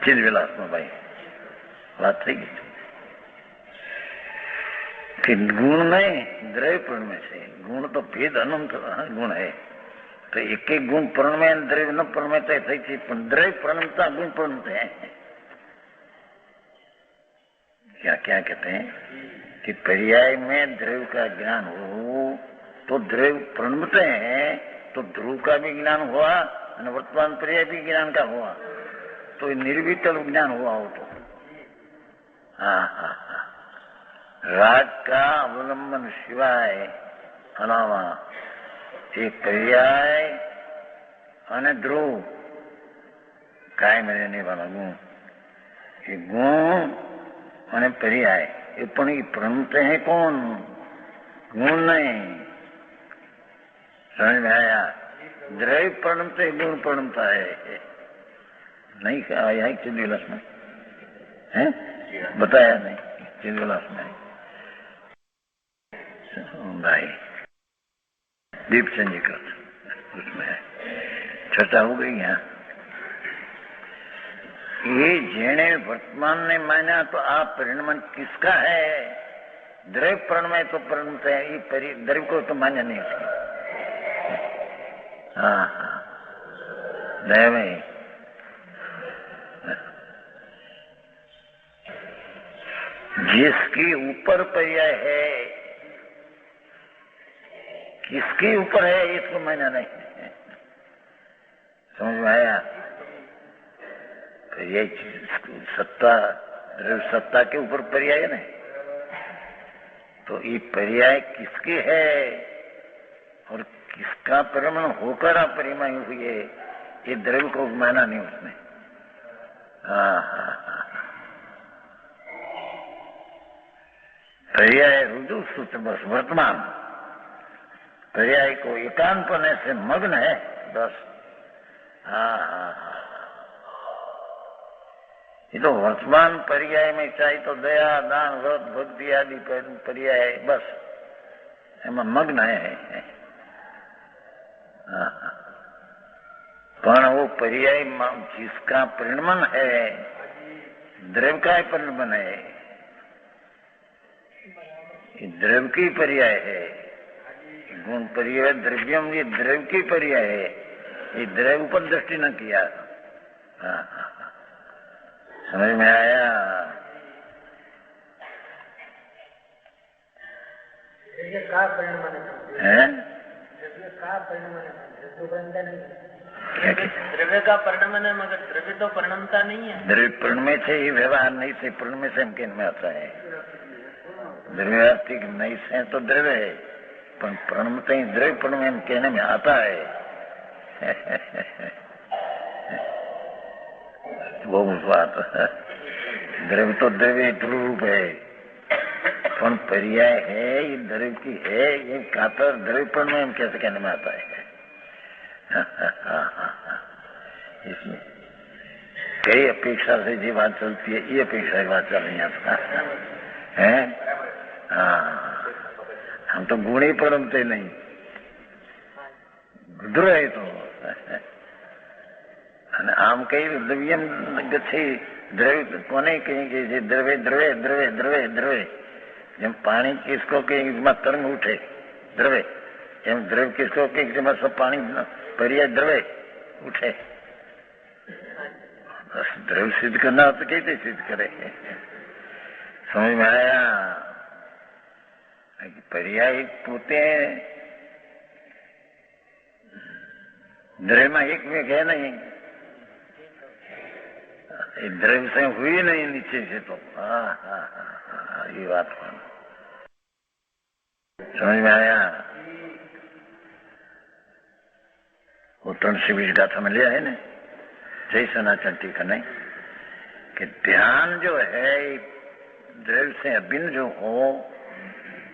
तीन विलास में। भाई बात थी कि गुण नहीं द्रव्य पर्ण में से। गुण तो भेद अनंत गुण है, तो एक एक गुण पर्ण में द्रव्य न पर्ण में तो थी थी, द्रव्य प्रणमता गुण प्रणमते हैं। क्या क्या कहते हैं कि पर्याय में द्रव्य का ज्ञान हो तो द्रव्य प्रणमते हैं, तो ध्रुव का भी ज्ञान हुआ और वर्तमान पर्याय भी ज्ञान का हुआ, तो निर्विकल्प ज्ञान हुआ हो तो। हाँ, राग का अवलंबन सिवाय अलावा एक पर्याय और ध्रुव कायम रहने वाला गुण, ये गुण और पर्याय ये प्रणमते हैं कौन? गुण नहीं। समझ में आया? द्रव्य प्रणमते गुण प्रणमता है नहीं। आया चिन्हविलास में है बताया नहीं, चिन्हविलास में भाई दीप संजीकृत उसमें चर्चा हो गई। यहाँ ये जेने वर्तमान ने माना तो आप परिणमन किसका है? द्रव्य प्रणमय तो प्रणमते है, ये द्रव्य को तो मान्य नहीं उसकी। हाँ दया जिसके ऊपर पर्याय है, किसके ऊपर है इसको मान्य नहीं। समझ में आया? ये सत्ता द्रव्य सत्ता के ऊपर पर्याय है ना, तो ये पर्याय किसके है और किसका परिमाण होकर अपरिमाय हुई है, ये द्रव्य को माना नहीं उसने। पर्याय रुजु सूत्र बस वर्तमान पर्याय को एकांत होने से मग्न है बस। ये तो वर्तमान पर्याय में चाहे तो दया दान व्रत भक्ति आदि पर्याय है बस, एम मग्न है। पर वो पर्याय जिसका परिणमन है द्रव्य का परिणमन है, ये द्रव्य की पर्याय है। गुण पर्याय द्रव्यम ये द्रव्य की पर्याय है, ये द्रव्य पर दृष्टि न किया। समझ में आया? द्रव्य का परिणमन है मगर द्रव्य तो परिणमता नहीं है। द्रव्य परिणमय से ही व्यवहार नहीं से परिणमय से हम कहने में आता है। द्रव्यार्थिक नहीं से तो द्रव्य है, पर प्रणमते ही द्रव्य परिणमय हम कहने में आता है। બહુ વાત. દ્રવ્ય તો દ્રવ્ય રૂપ है, પણ पर्याय है ये द्रव्य की है, ये कातर द्रव्य पर में हम कैसे कहने में आता है. इसमें कई अपेक्षा से जी बात चलती है, ये अपेक्षा की बात चल रही है. हम तो गुणी परमते नहीं द्रव्य तो आम कई द्रव्यम गच्छे द्रव्य कोने कहेंगे जे द्रव्य द्रव्य द्रव्य द्रव्य द्रव्य જેમ પાણી કિસકો કે इसमें तरंग उठे द्रव्य, एम द्रव्य किसको के जिसमें सब पानी पर्याय द्रव्य उठे. बस द्रव्य सिद्ध करना हो तो कैसे सिद्ध करे. समझ में आया. पर्याय पोते द्रव्य में एक वेग है नहीं, द्रव्य से हुई नहीं नीचे से तो. ये बात समझ में आया. वो तुलसी बीज गाथा में लिया है ना, जय सनातन टीका नहीं, कि ध्यान जो है द्रव्य से अभिन्न जो हो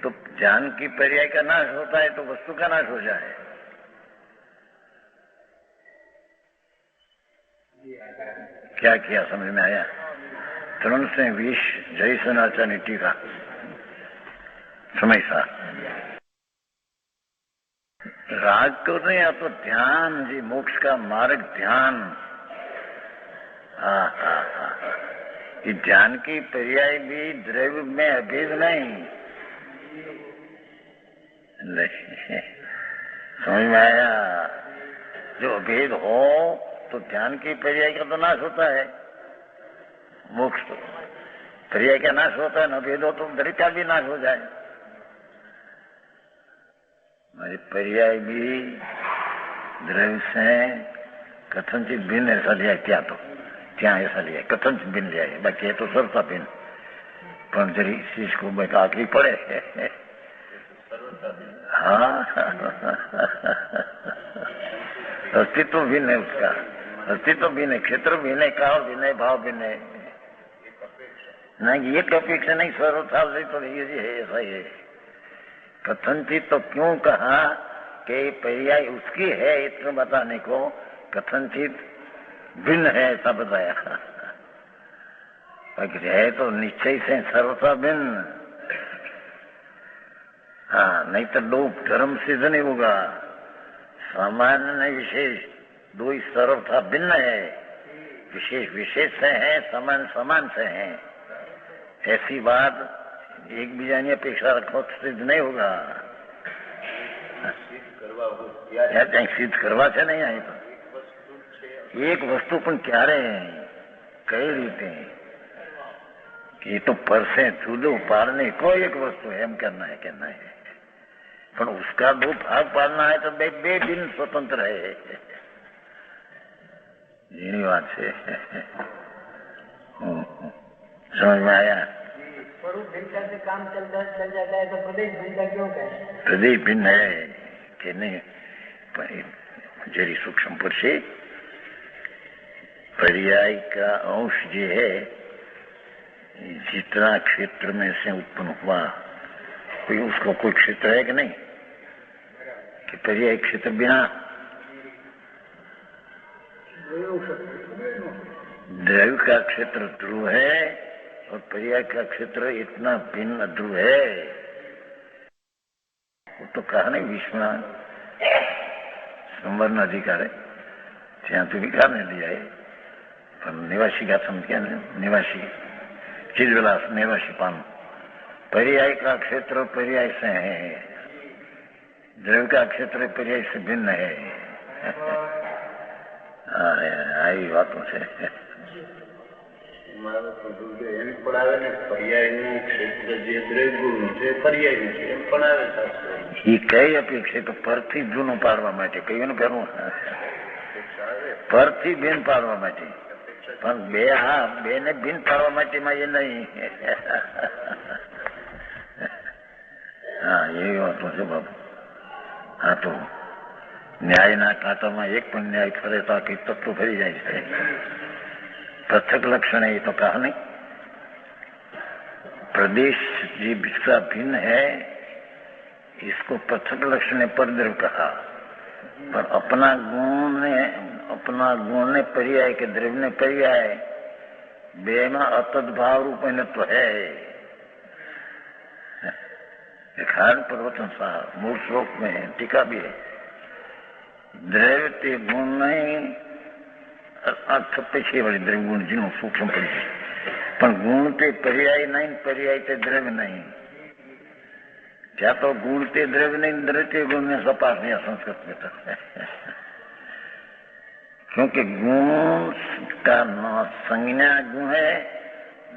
तो ध्यान की पर्याय का नाश होता है तो वस्तु का नाश हो जाए. क्या किया समझ में आया. 320 जय सनातन टीका समय सा राग तो नहीं, या तो ध्यान जी मोक्ष का मार्ग ध्यान. ये ध्यान की पर्याय भी द्रव्य में अभेद नहीं. समझ में आया. जो अभेद हो तो ध्यान की पर्याय का तो नाश होता है. मोक्ष तो पर्याय का नाश होता है, न भेद हो तो द्रव्य का भी नाश हो जाए. हमारी पर्याय भी द्रव्य से कथनचित भिन्न ऐसा लिया. क्या तो क्या ऐसा लिया कथनचित भिन्न लिया है, बाकी है तो सरता भिन्न. पर जरी इस चीज को मैं आखिरी पड़े. हाँ अस्तित्व भिन्न है उसका, अस्तित्व भिन्न है, क्षेत्र भिन्न है, काल भिन्न है, भाव भिन्न है. नहीं एक अपेक्षा नहीं, सर्वथा तो ये है ऐसा ही है. कथनचित तो क्यों कहा कि पर्याय उसकी है इतना बताने को, कथनचित भिन्न है ऐसा बताया. है तो निश्चय से सर्वथा भिन्न. हाँ नहीं तो दो धर्म सिद्ध नहीं होगा. सामान्य नहीं विशेष दो ही सर्वथा भिन्न है. विशेष विशेष से है, समान समान से है. ऐसी बात एक बीजानी अपेक्षा रखो तो सिद्ध नहीं होगा. सिद्ध करवा से नहीं आई तो एक वस्तु पण क्यारे कई रीते कि तो पर से जूदो पाड़ने को एक वस्तु है एम कहना है. पर उसका दो भाग पाड़ना है तो बे दिन स्वतंत्र है. यही बात है. समझ में आया. स्वरूप भिन्नता से काम चल जाता है तो प्रदेश भिन्नता क्यों कहें. प्रदेश भिन्न है कि नहीं. जरी सूक्ष्म पर से पर्याय का अंश जो है जितना क्षेत्र में से उत्पन्न हुआ, कोई उसको कोई क्षेत्र है कि नहीं, कि पर्याय क्षेत्र बिना द्रव्य का क्षेत्र ध्रुव है और पर्याय का क्षेत्र इतना भिन्न ध्रुव है. वो तो कहा नहीं विश्वनाथ संवर्ण अधिकार है ત્યાં તો વિકાર ને લઈ આए. પણ નિવાસી का समझ क्या निवासी चिदविलास निवासी पान पर्याय का क्षेत्र पर्याय से है, द्रव्य का क्षेत्र पर्याय से भिन्न है. आई बातों से कई अपेक्षा तो परથી જૂનું પાડવા માટે કયું કરવું, પરથી ભીન પાડવા માટે. પણ બે હા બે ને ભીન પાડવા માટે માં એ નહીં. હા એવી વાતો છે બાબુ. હા તો ન્યાયના કાંટામાં એક પણ ન્યાય ફરે તો આખી તત્વ ફરી જાય છે. पृथक लक्षण है ये तो कहा नहीं. प्रदेश जिसका भिन्न है इसको पृथक लक्षण ने परद्रव कहा, पर अपना गुण ने पर्याय के द्रव्य ने पर्याय बे में अतद्भाव रूप तो है. प्रवचन साहब मूल श्लोक में टीका भी है. द्रव्य ते गुण नहीं अर्थ पीछे वाली द्रव्य गुण जीव सूक्ष्म पड़ी, पण गुण ते पर्याय नहीं, पर्याय ते द्रव्य नहीं. क्या तो गुण ते द्रव्य नहीं, द्रव्य ते गुण में सपास नहीं संस्कृत में तो. क्योंकि गुण का संज्ञा गुण है,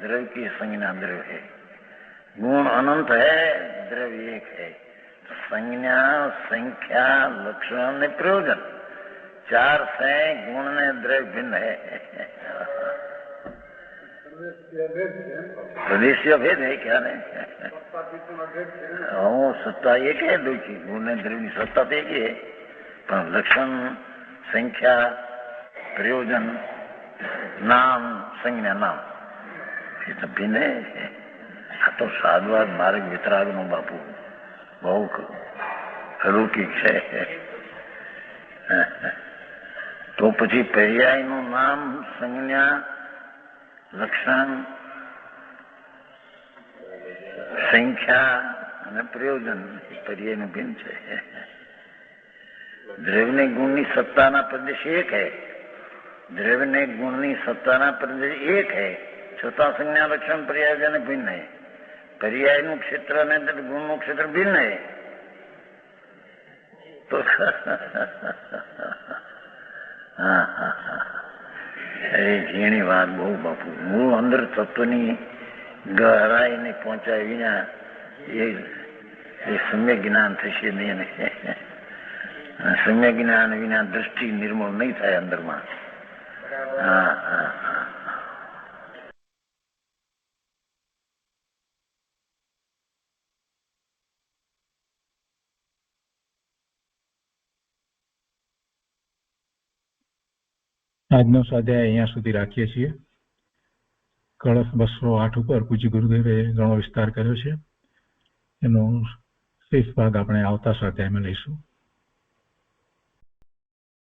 द्रव्य की संज्ञा द्रव्य है. गुण अनंत है, द्रव्य एक है. संज्ञा संख्या लक्षण ने प्रयोजन चार से गुण ने द्रव्य भिन्न है. प्रदेशीय भेद है क्या नहीं. सत्ता एक है, दो की गुण ने द्रव्य सत्ता तो एक ही है, पर लक्षण संख्या प्रयोजन नाम संज्ञा नाम ये तो भिन्न है. आ तो साधवाद मार्ग वितराग नो बापू बहु अलौकिक है. तो પછી પર્યાયનું નામ સંજ્ઞા લક્ષણ સંખ્યા અને પ્રયોજન પર્યાયનું ભિન્ન છે. દ્રવ્યને ગુણની સત્તાના પ્રદેશ એક है, દ્રવ્યને ગુણની સત્તાના પ્રદેશ એક है, છતાં સંજ્ઞા લક્ષણ પર્યાય ભિન્ન है. પર્યાયનું ક્ષેત્ર અને ગુણનું ક્ષેત્ર ભિન્ન है. તો ઝીણી વાત બહુ બાપુ. મૂળ અંદર તત્વની ગહરાઈને પહોંચાય વિના એ સમ્યક જ્ઞાન થશે નહીં. સમ્યક જ્ઞાન વિના દ્રષ્ટિ નિર્મળ નહીં થાય અંદરમાં. આજનો સ્વાધ્યાય અહીંયા સુધી રાખીએ છીએ. કળશ 208 ઉપર પૂજ્ય ગુરુદેવે ઘણો વિસ્તાર કર્યો છે. એનો શેષ ભાગ આપણે આવતા સ્વાધ્યાયમાં લઈશું.